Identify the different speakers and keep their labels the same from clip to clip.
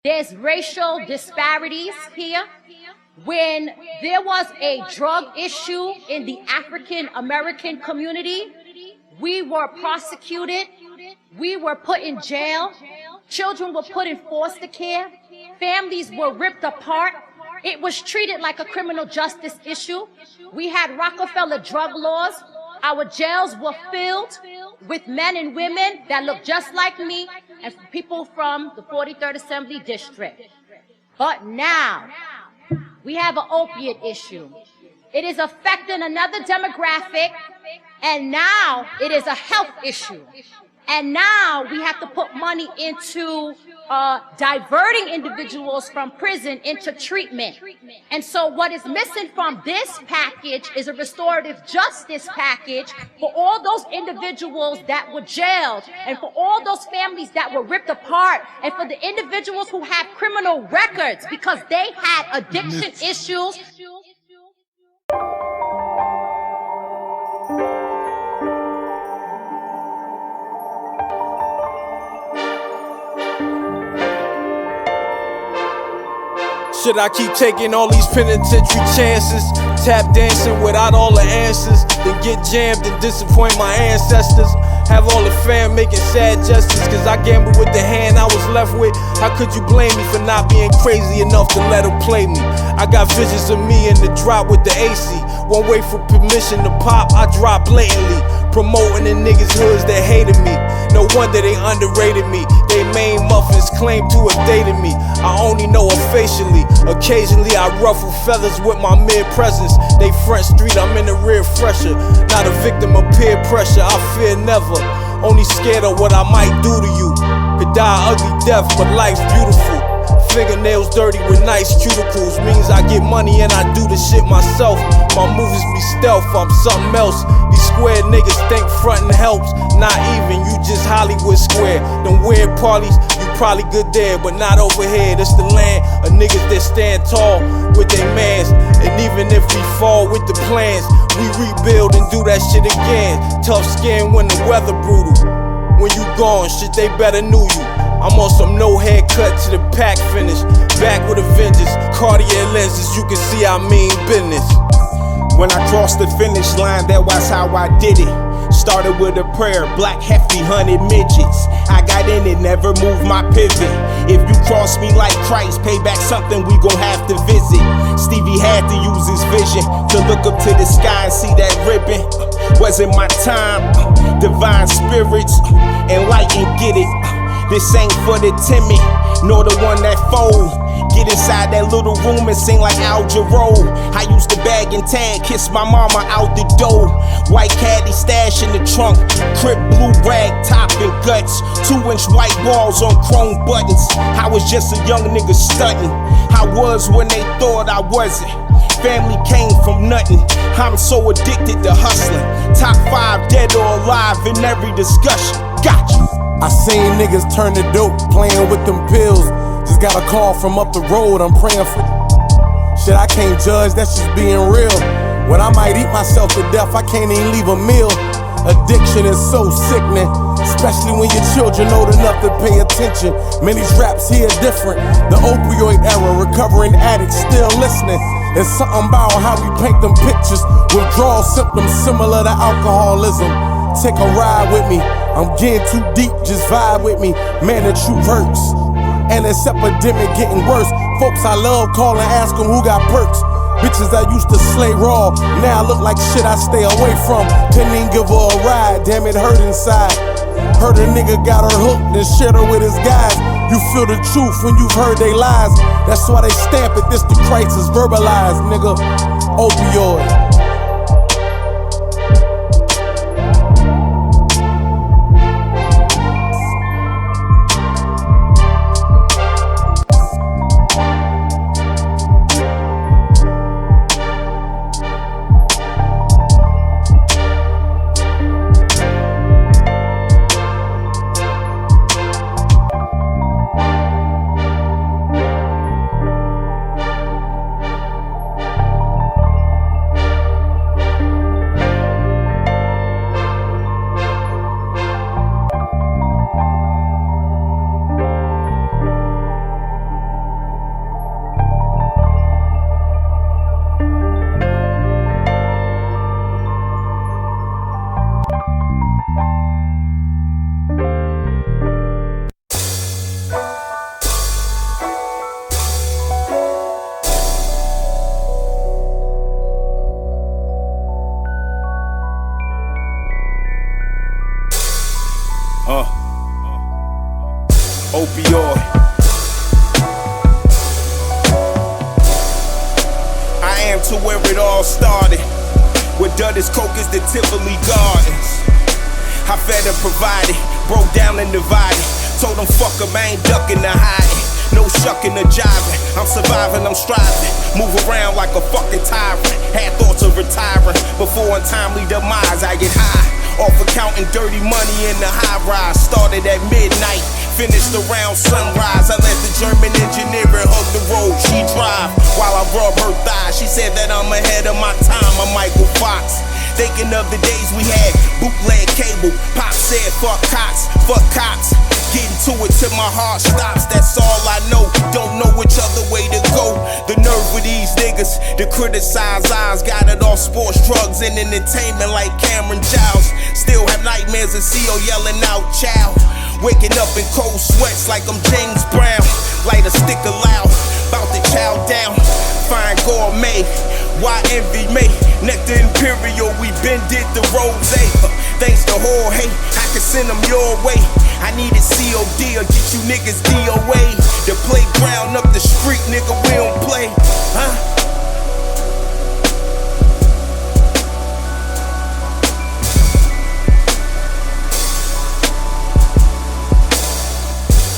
Speaker 1: There's racial disparities here. When there was a drug issue in the African American community, we were prosecuted, we were put in jail, children were put in foster care, families were ripped apart. It was treated like a criminal justice issue. We had Rockefeller drug laws. Our jails were filled with men and women that looked just like me and people from the 43rd Assembly District. But now, we have an opiate issue. It is affecting another demographic, and now it is a health issue. And now we have to put money into diverting individuals from prison into treatment. And so what is missing from this package is a restorative justice package for all those individuals that were jailed, and for all those families that were ripped apart, and for the individuals who have criminal records because they had addiction issues.
Speaker 2: Should I keep taking all these penitentiary chances? Tap dancing without all the answers, then get jammed and disappoint my ancestors? Have all the fam making sad gestures cause I gambled with the hand I was left with? How could you blame me for not being crazy enough to let them play me? I got visions of me in the drop with the AC. Won't wait for permission to pop, I drop blatantly. Promoting the niggas hoods that hated me. No wonder they underrated me. They main muffins claim to have dated me. I only know her facially. Occasionally I ruffle feathers with my mere presence. They front street, I'm in the rear fresher. Not a victim of peer pressure, I fear never. Only scared of what I might do to you. Could die ugly death, but life's beautiful. Fingernails dirty with nice cuticles means I get money and I do the shit myself. My movies be stealth, I'm something else. These square niggas think frontin' helps. Not even, you just Hollywood square. Them weird parties, you probably good there, but not over here. This the land of niggas that stand tall with their mans. And even if we fall with the plans, we rebuild and do that shit again. Tough skin when the weather brutal. When you gone, shit, they better knew you. I'm on some no haircut to the pack finish. Back with a vengeance, Cartier lenses, you can see I mean business.
Speaker 3: When I crossed the finish line, that was how I did it. Started with a prayer, black hefty 100 midgets. I got in it, never moved my pivot. If you cross me like Christ, pay back something we gon' have to visit. Stevie had to use his vision to look up to the sky and see that ribbon. Wasn't my time, divine spirits, enlighten, get it. This ain't for the timid, nor the one that fold. Get inside that little room and sing like Al Jarreau. I used to bag and tag, kiss my mama out the door. White caddy stash in the trunk, crib blue rag, top and guts. 2-inch white walls on chrome buttons. I was just a young nigga stunting. I was when they thought I wasn't. Family came from nothing. I'm so addicted to hustling. Top 5 dead or alive in every discussion. Got you.
Speaker 4: I seen niggas turn to dope, playing with them pills. Just got a call from up the road, I'm praying for shit, I can't judge, that's just being real. When I might eat myself to death, I can't even leave a meal. Addiction is so sickening, especially when your children old enough to pay attention. Many raps here different. The opioid era, recovering addicts still listening. There's something about how we paint them pictures. Withdrawal symptoms similar to alcoholism. Take a ride with me, I'm getting too deep, just vibe with me. Man, the truth hurts, and this epidemic getting worse. Folks I love calling, asking who got perks. Bitches I used to slay raw, now I look like shit I stay away from. Couldn't even give her a ride, damn it hurt inside. Heard a nigga got her hooked and shared her with his guys. You feel the truth when you've heard they lies. That's why they stamp it, this the crisis, verbalized, nigga. Opioid.
Speaker 3: all started. With Dudley's Coke is the Tivoli Gardens. I fed and provided, broke down and divided. Told them fuck 'em, I ain't ducking or hiding. No shucking or jiving, I'm surviving, I'm striving. Move around like a fucking tyrant. Had thoughts of retiring, before untimely demise I get high. Off of counting dirty money in the high rise. Started at midnight, finished around sunrise. I let the German engineer hug the road, she drive while I rub her thigh. She said that I'm ahead of my time, I'm Michael Fox. Thinking of the days we had bootleg cable. Pop said fuck cops, fuck cops. Getting to it till my heart stops, that's all I know. Don't know which other way to go. The nerve with these niggas to criticize eyes. Got it off sports, drugs, and entertainment like Cameron Giles. Still have nightmares of CO yelling out, child. Waking up in cold sweats like I'm James Brown. Light a stick aloud, bout to chow down. Fine gourmet, why envy me? Nectar Imperial, we been did the rose. Thanks to Jorge, I can send them your way. I needed COD or get you niggas DOA. The playground up the street, nigga, we don't play, huh?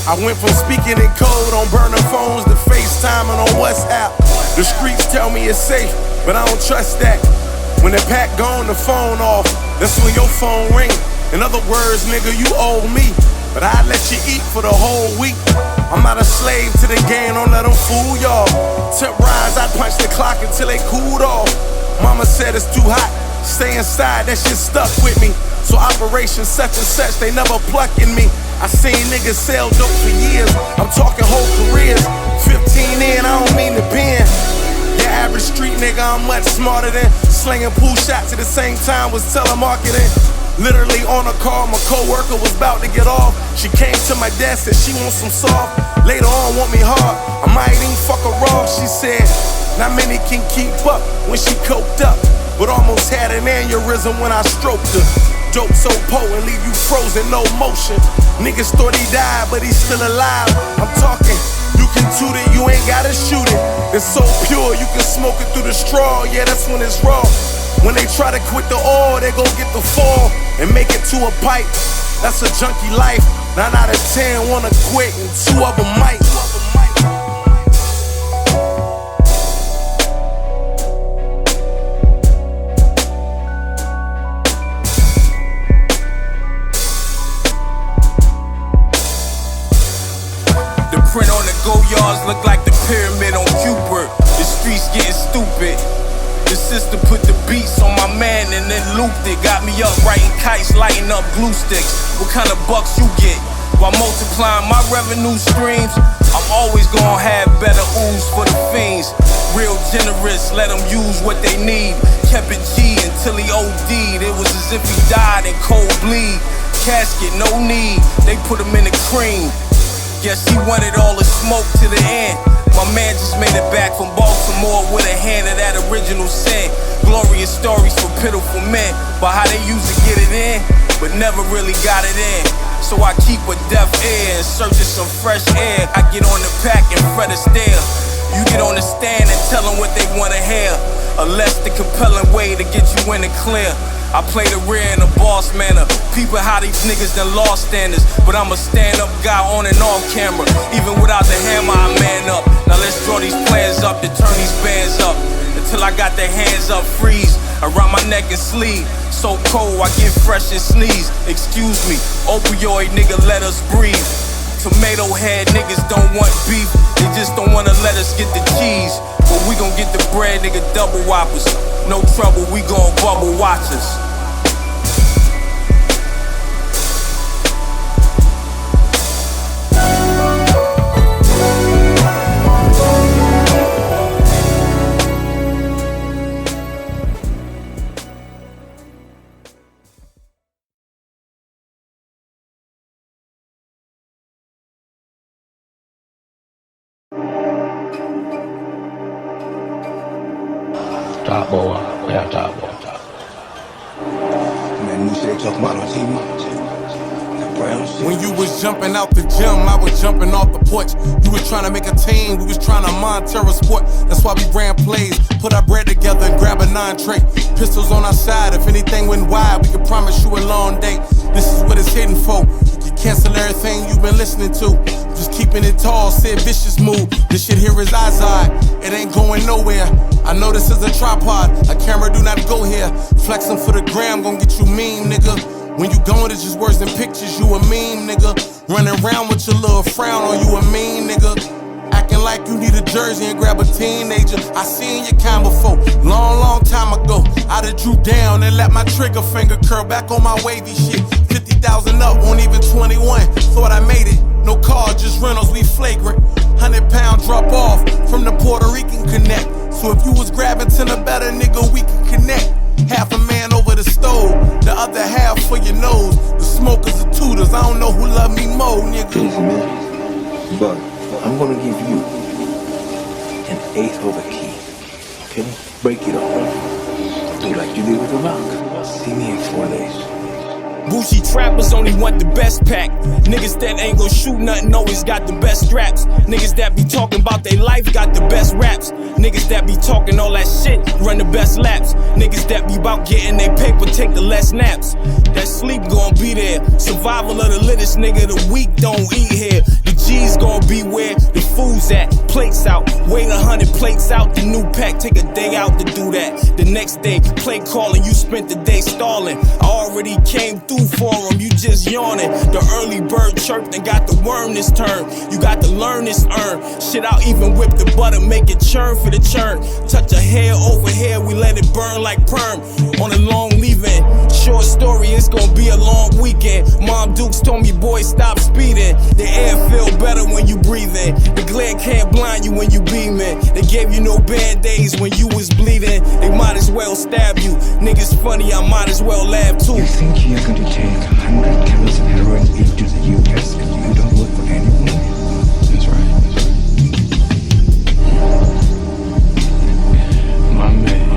Speaker 4: I went from speaking in code on burner phones to FaceTiming on WhatsApp. The streets tell me it's safe, but I don't trust that. When the pack gone, the phone off, that's when your phone ring. In other words, nigga, you owe me, but I let you eat for the whole week. I'm not a slave to the game, don't let them fool y'all. Temp rise, I punch the clock until they cooled off. Mama said it's too hot, stay inside, that shit stuck with me. So operation such and such, they never plucking me. I seen niggas sell dope for years, I'm talking whole careers. 15 in, I don't mean to bend. Your average street nigga, I'm much smarter than slinging pool shots at the same time was telemarketing. Literally on a call, my coworker was about to get off. She came to my desk, said she wants some soft. Later on, want me hard, I might even fuck her raw. She said, not many can keep up when she coked up, but almost had an aneurysm when I stroked her. Dope so potent, leave you frozen, no motion. Niggas thought he died, but he's still alive. I'm talking, you can toot it, you ain't gotta shoot it. It's so pure, you can smoke it through the straw. Yeah, that's when it's raw. When they try to quit the oil, they gon' get the fall and make it to a pipe. That's a junkie life. 9 out of 10 wanna quit, and 2 of them might.
Speaker 2: Print on the go yards look like the pyramid on Cupid. The streets getting stupid. The system put the beats on my man and then looped it. Got me up writing kites, lighting up glue sticks. What kind of bucks you get? While multiplying my revenue streams, I'm always gonna have better ooze for the fiends. Real generous, let them use what they need. Kept it G until he OD'd. It was as if he died in cold bleed. Casket, no need, they put him in the cream. Guess he wanted all the smoke to the end. My man just made it back from Baltimore with a hand of that original sin. Glorious stories for pitiful men, but how they used to get it in, but never really got it in. So I keep a deaf ear in search of some fresh air. I get on the pack and Fred Astaire. You get on the stand and tell them what they wanna hear. A less than compelling way to get you in the clear. I play the rear in a boss manner. People how these niggas done lost standards, but I'm a stand-up guy on and off camera. Even without the hammer, I man up. Now let's draw these plans up to turn these bands up. Until I got their hands up, freeze around my neck and sleeve. So cold, I get fresh and sneeze. Excuse me, opioid nigga, let us breathe. Tomato head niggas don't want beef, they just don't wanna let us get the cheese. But we gon' get the bread, nigga, double whoppers. No trouble, we gon' bubble watchers.
Speaker 5: Top boy, yeah, top boy.
Speaker 6: Man, new shit they talking about on TV.
Speaker 4: When you was jumping out the gym, I was jumping off the porch. You was trying to make a team, we was trying to monitor a sport. That's why we ran plays, put our bread together and grab a 9-tray. Pistols on our side, if anything went wide, we could promise you a long day. This is what it's hitting for. You cancel everything you've been listening to. Just keeping it tall, said vicious move. This shit here is eyes-eye, it ain't going nowhere. I know this is a tripod, a camera do not go here. Flexing for the gram, gon' get you mean, nigga. When you going, it's just words than pictures, you a meme, nigga. Running around with your little frown on you a mean, nigga. Acting like you need a jersey and grab a teenager. I seen your kind before, long time ago. I done drew down and let my trigger finger curl back on my wavy shit. 50,000 up, won't even 21. Thought I made it, no car, just rentals, we flagrant. 100-pound drop off from the Puerto Rican connect. So if you was grabbing to the better, nigga, we can connect. Half a man over the stove, the other half for your nose. The smokers are tutors, I don't know who love me more, nigga.
Speaker 6: Easy, man. But I'm gonna give you 1/8 of a key, okay? Break it up. Do like you did with the rock. See me in 4 days.
Speaker 2: Bougie trappers only want the best pack. Niggas that ain't gon' shoot nothing always got the best straps. Niggas that be talking about their life got the best raps. Niggas that be talking all that shit run the best laps. Niggas that be about getting their paper take the less naps. That sleep gon' be there. Survival of the littest nigga, the weak don't eat here. The G's gon' be where the food's at. Plates out, weigh 100 plates out. The new pack, take a day out to do that. The next day, play calling, you spent the day stalling. I already came through for him, you just yawning. The early bird chirped and got the worm this turn. You got to learn this earn. Shit, I'll even whip the butter, make it churn for the churn. Touch a hair over here, we let it burn like perm. On a long leave-in, short story, it's gonna be a long weekend. Mom Dukes told me, boy, stop speeding. The air feel better when you breathe in. The glare can't blind you when you beaming. They gave you no band-aids when you was bleeding. They might as well stab you. Niggas funny, I might as well laugh too.
Speaker 7: You think you're going to take 100 kilos of heroin into the US and you don't work for anyone? That's right. My man.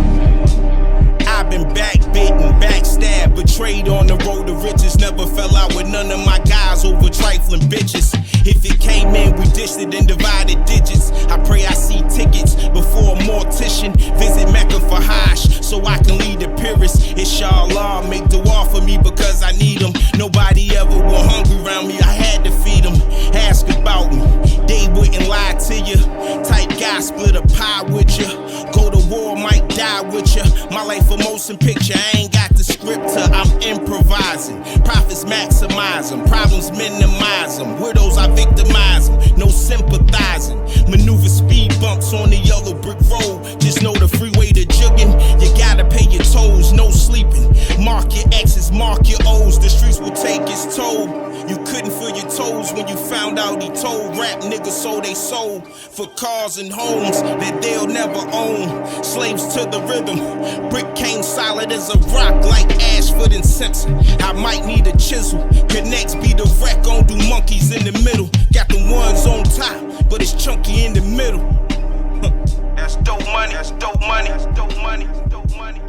Speaker 3: I've been backbitten, backstabbed, betrayed on the road to riches. Never fell out with none of my guys over trifling bitches. If it came in, we dished it and divided digits. I pray I see tickets before a mortician. Visit Mecca for Hajj, so I can lead the purists. Inshallah, make dua for me because I need them. Nobody ever was hungry around me, I had to feed them. Ask about me, they wouldn't lie to you. Type guy, split a pie with you. Go to war, might die with you. My life a motion picture, I ain't got the script to, I'm improvising. Profits maximize them, problems minimize them. Widows I victimize them, no sympathizing. Maneuver speed bumps on the yellow brick road. Just know the freeway to jugging, you gotta pay your tolls, no sleeping. Mark your X's, mark your O's, the streets will take its toll. You couldn't feel your toes when you found out he told rap niggas sold they soul for cars and homes that they'll never own. Slaves to the rhythm, brick came solid as a rock like Ashford and Simpson. I might need a chisel, connects be the wreck on do monkeys in the middle. Got the ones on top, but it's chunky in the middle. That's dope money, that's dope money, that's dope money, that's dope money.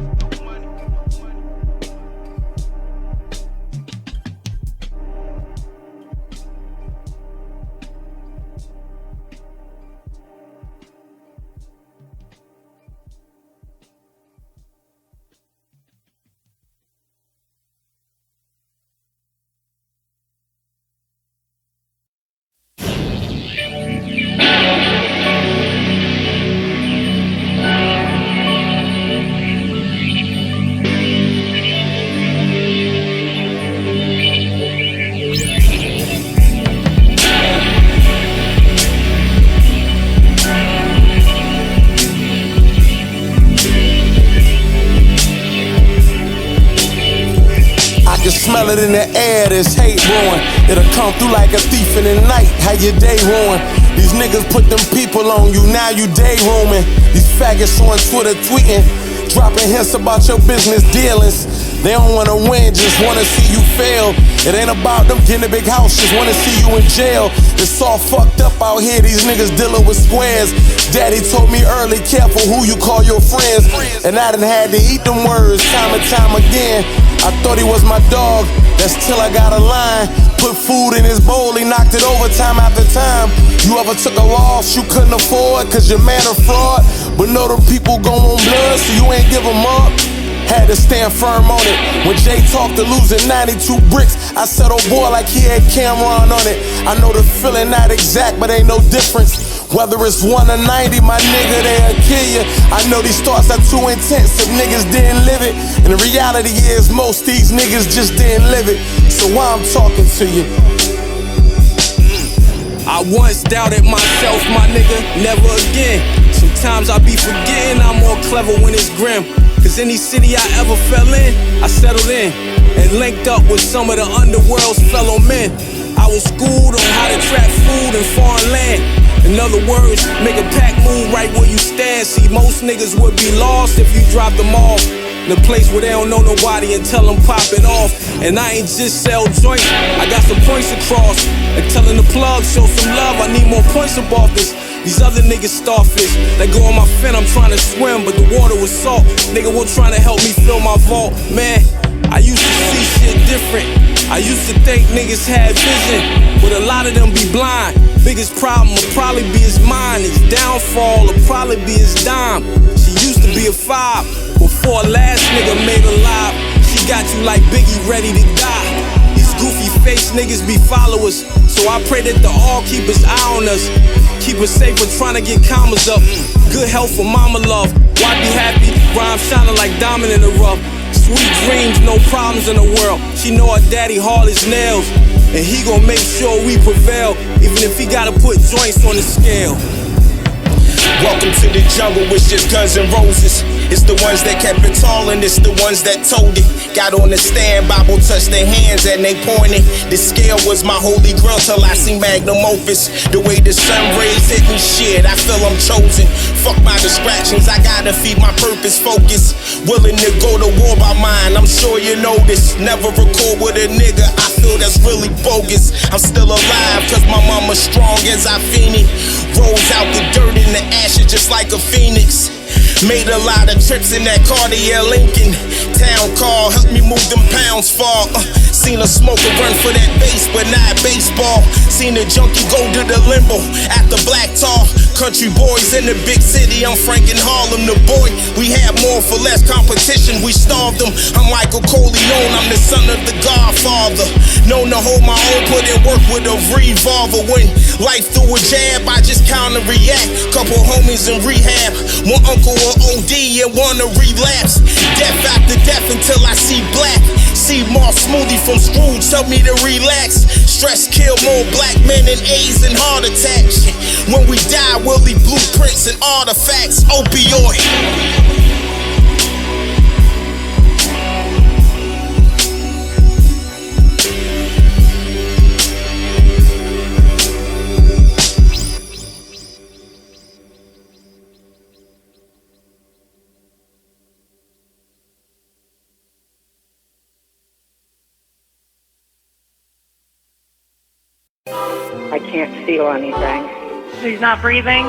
Speaker 4: Smell it in the air, this hate brewing. It'll come through like a thief in the night. How your day ruined? These niggas put them people on you, now you day rooming. These faggots on Twitter tweeting, dropping hints about your business dealings. They don't wanna win, just wanna see you fail. It ain't about them getting a big house, just wanna see you in jail. It's all fucked up out here, these niggas dealing with squares. Daddy told me early, careful who you call your friends. And I done had to eat them words time and time again. I thought he was my dog, that's till I got a line. Put food in his bowl, he knocked it over time after time. You ever took a loss you couldn't afford, cause your man a fraud? But know them people go on blood, so you ain't give them up. Had to stand firm on it. When Jay talked to losing 92 bricks, I said, oh boy, like he had Cameron on it. I know the feeling not exact, but ain't no difference. Whether it's 1 or 90, my nigga, they'll kill you. I know these thoughts are too intense if niggas didn't live it. And the reality is most these niggas just didn't live it. So why I'm talking to you?
Speaker 2: I once doubted myself, my nigga, never again. Sometimes I be forgetting I'm more clever when it's grim. Cause any city I ever fell in, I settled in and linked up with some of the underworld's fellow men. I was schooled on how to trap food in foreign land. In other words, make a pack move right where you stand. See, most niggas would be lost if you dropped them off in a place where they don't know nobody and tell them pop it off. And I ain't just sell joints, I got some points across. And telling the plug, show some love, I need more points above this. These other niggas starfish, they go on my fin, I'm trying to swim, but the water was salt. Nigga was trying to help me fill my vault. Man, I used to see shit different. I used to think niggas had vision, but a lot of them be blind. Biggest problem will probably be his mind. His downfall will probably be his dime. She used to be a 5 before last nigga made her live. She got you like Biggie ready to die. These goofy face niggas be followers, so I pray that the all keep his eye on us. Keep us safe for trying to get commas up. Good health for mama love. Why be happy? Rhyme shining like diamond in the rough. Sweet dreams, no problems in the world. She know her daddy hard as nails, and he gon' make sure we prevail, even if he gotta put joints on the scale.
Speaker 3: Welcome to the jungle, it's just guns and roses. It's the ones that kept it tall and it's the ones that told it. Got on the stand, Bible touched their hands and they pointed. The scale was my holy grail till I seen magnum opus. The way the sun rays hit me, shit, I feel I'm chosen. Fuck my distractions, I gotta feed my purpose, focus. Willing to go to war by mine, I'm sure you know this. Never record with a nigga, I feel that's really bogus. I'm still alive cause my mama's strong as I fiend it. Rolls out the dirt in the ashes just like a phoenix. Made a lot of trips in that Cartier Lincoln. Town car helped me move them pounds far. Seen a smoker run for that base, but not baseball. Seen a junkie go to the limbo at the Black Tar. Country boys in the big city, I'm Frank in Harlem, the boy. We had more for less competition, we starved them. I'm Michael Corleone, I'm the son of the Godfather. Known to hold my own, put in work with a revolver. When life threw a jab, I just counter react. Couple homies in rehab, one uncle will OD and one to relapse. Death after death until I see black. See more smoothie from Scrooge, tell me to relax. Stress kill more black men than AIDS and heart attacks. When we die, we'll leave blueprints and artifacts. Opioid.
Speaker 8: I can't feel anything.
Speaker 9: He's not breathing?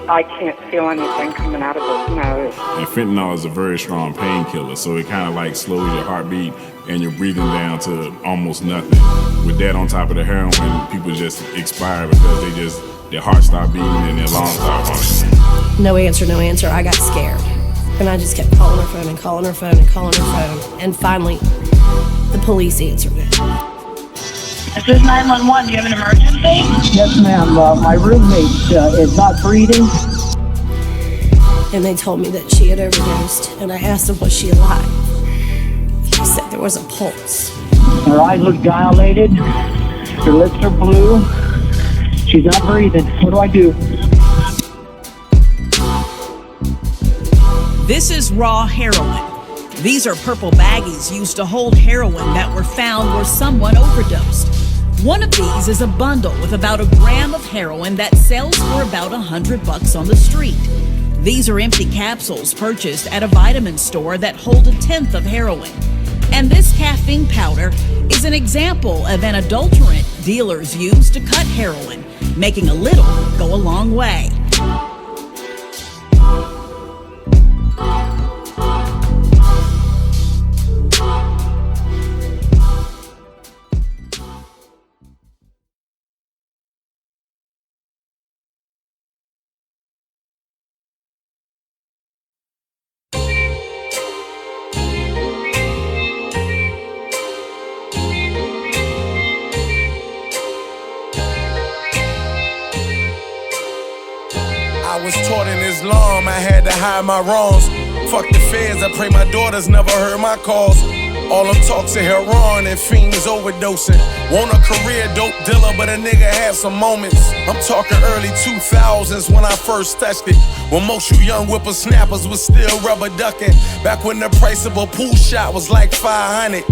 Speaker 8: I can't feel anything coming out of his nose.
Speaker 10: And fentanyl is a very strong painkiller, so it kind of like slows your heartbeat and you're breathing down to almost nothing. With that on top of the heroin, people just expire because their heart stopped beating and their lungs stopped functioning.
Speaker 11: No answer, no answer. I got scared. And I just kept calling her phone and calling her phone and calling her phone. And finally, the police answered it.
Speaker 9: This is 911. Do you have an emergency?
Speaker 12: Yes, ma'am. My roommate is not breathing.
Speaker 11: And they told me that she had overdosed. And I asked them, was she alive? They said there was a pulse.
Speaker 12: Her eyes look dilated. Her lips are blue. She's not breathing. What do I do?
Speaker 13: This is raw heroin. These are purple baggies used to hold heroin that were found where someone overdosed. One of these is a bundle with about a gram of heroin that sells for about $100 on the street. These are empty capsules purchased at a vitamin store that hold 1/10 of heroin. And this caffeine powder is an example of an adulterant dealers use to cut heroin, making a little go a long way.
Speaker 4: I was taught in Islam, I had to hide my wrongs. Fuck the feds, I pray my daughters never heard my calls. All them talks of heroin and fiends overdosing. Want a career dope dealer, but a nigga had some moments. I'm talking early 2000s when I first touched it. When most you young whippersnappers was still rubber ducking. Back when the price of a pool shot was like 500.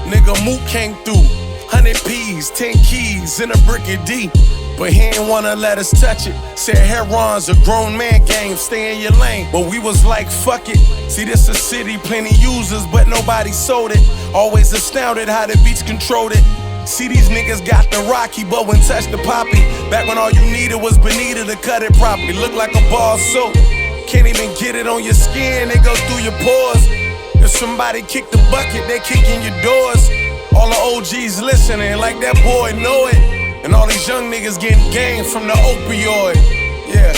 Speaker 4: Nigga Mook came through, 100 P's, 10 keys, and a brick of D. But he ain't wanna let us touch it. Said heroin's a grown man game, stay in your lane. But we was like, fuck it. See, this a city, plenty users, but nobody sold it. Always astounded how the beats controlled it. See, these niggas got the Rocky, but when touched the poppy. Back when all you needed was Bonita to cut it properly. Look like a bar of soap. Can't even get it on your skin, it goes through your pores. If somebody kick the bucket, they kick in your doors. All the OGs listening like that boy know it. And all these young niggas getting game from the opioid. Yeah.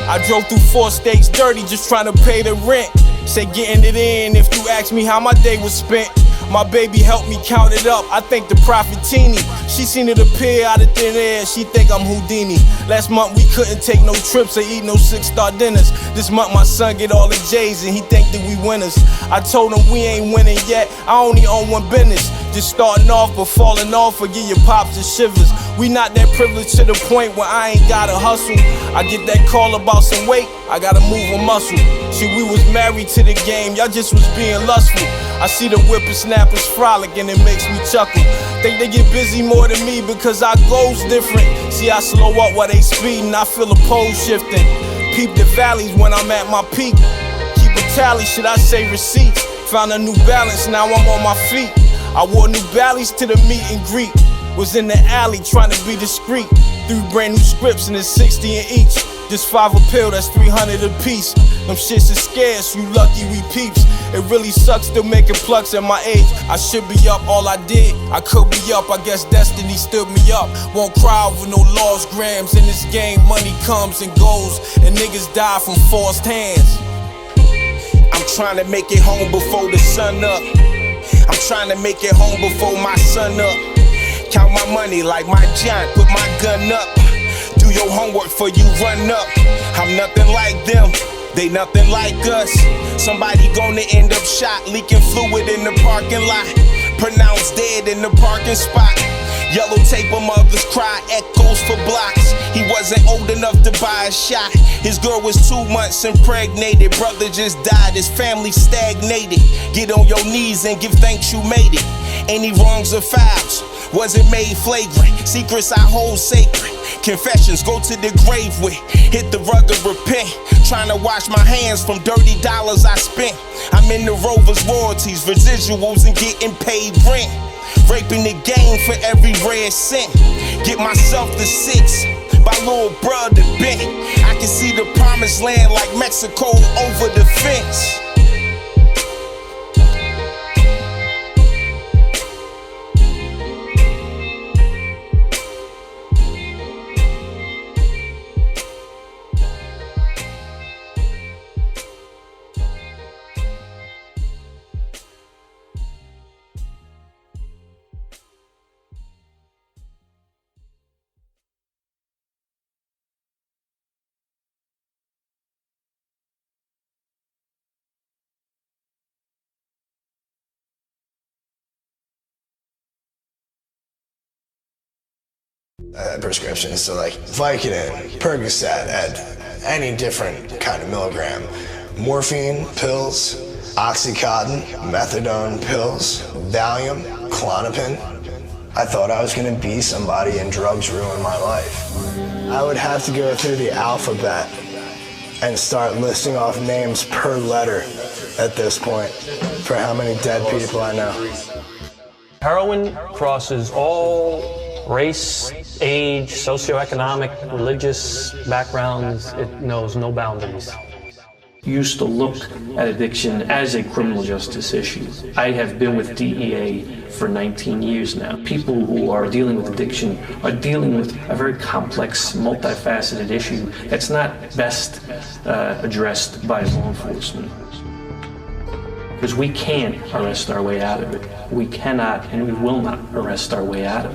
Speaker 2: I drove through 4 states dirty just trying to pay the rent. Say getting it in if you ask me how my day was spent. My baby helped me count it up, I think the Prophetini. She seen it appear out of thin air, she think I'm Houdini. Last month we couldn't take no trips or eat no 6-star dinners. This month my son get all the J's and he think that we winners. I told him we ain't winning yet, I only own one business. Just starting off but falling off or give your pops the shivers. We not that privileged to the point where I ain't gotta hustle. I get that call about some weight, I gotta move a muscle. See, we was married to the game, y'all just was being lustful. I see the whippersnappers frolic and it makes me chuckle. Think they get busy more than me because our goals different. See, I slow up while they speeding, I feel the pole shifting. Peep the valleys when I'm at my peak. Keep a tally, should I say receipts? Found a new balance, now I'm on my feet. I wore new Bally's to the meet and greet. Was in the alley trying to be discreet. 3 brand new scripts and it's 60 in each. Just 5 a pill, that's 300 a piece. Them shits is scarce, you lucky we peeps. It really sucks still making plucks at my age. I should be up, all I did, I could be up. I guess destiny stood me up. Won't cry over no lost grams. In this game, money comes and goes, and niggas die from forced hands.
Speaker 3: I'm trying to make it home before the sun up. I'm trying to make it home before my son up. Count my money like my John, put my gun up. Do your homework before you run up. I'm nothing like them, they nothing like us. Somebody gonna end up shot, leaking fluid in the parking lot. Pronounced dead in the parking spot. Yellow tape, a mother's cry, echoes for blocks. He wasn't old enough to buy a shot. His girl was 2 months impregnated. Brother just died, his family stagnated. Get on your knees and give thanks you made it. Any wrongs or fouls wasn't made flagrant. Secrets I hold sacred. Confessions go to the grave with. Hit the rug and repent. Trying to wash my hands from dirty dollars I spent. I'm in the Rovers royalties, residuals, and getting paid rent. Raping the game for every red cent. Get myself to 6. My little brother bent. I can see the promised land like Mexico over the fence.
Speaker 14: Prescriptions, so like Vicodin, Percocet, at any different kind of milligram, morphine pills, Oxycontin, methadone pills, Valium, Klonopin. I thought I was gonna be somebody and drugs ruined my life. I would have to go through the alphabet and start listing off names per letter at this point for how many dead people I know.
Speaker 15: Heroin crosses all race, age, socioeconomic, religious backgrounds. It knows no boundaries.
Speaker 16: Used to look at addiction as a criminal justice issue. I have been with DEA for 19 years now. People who are dealing with addiction are dealing with a very complex, multifaceted issue that's not best addressed by law enforcement. Because we can't arrest our way out of it. We cannot and we will not arrest our way out of it.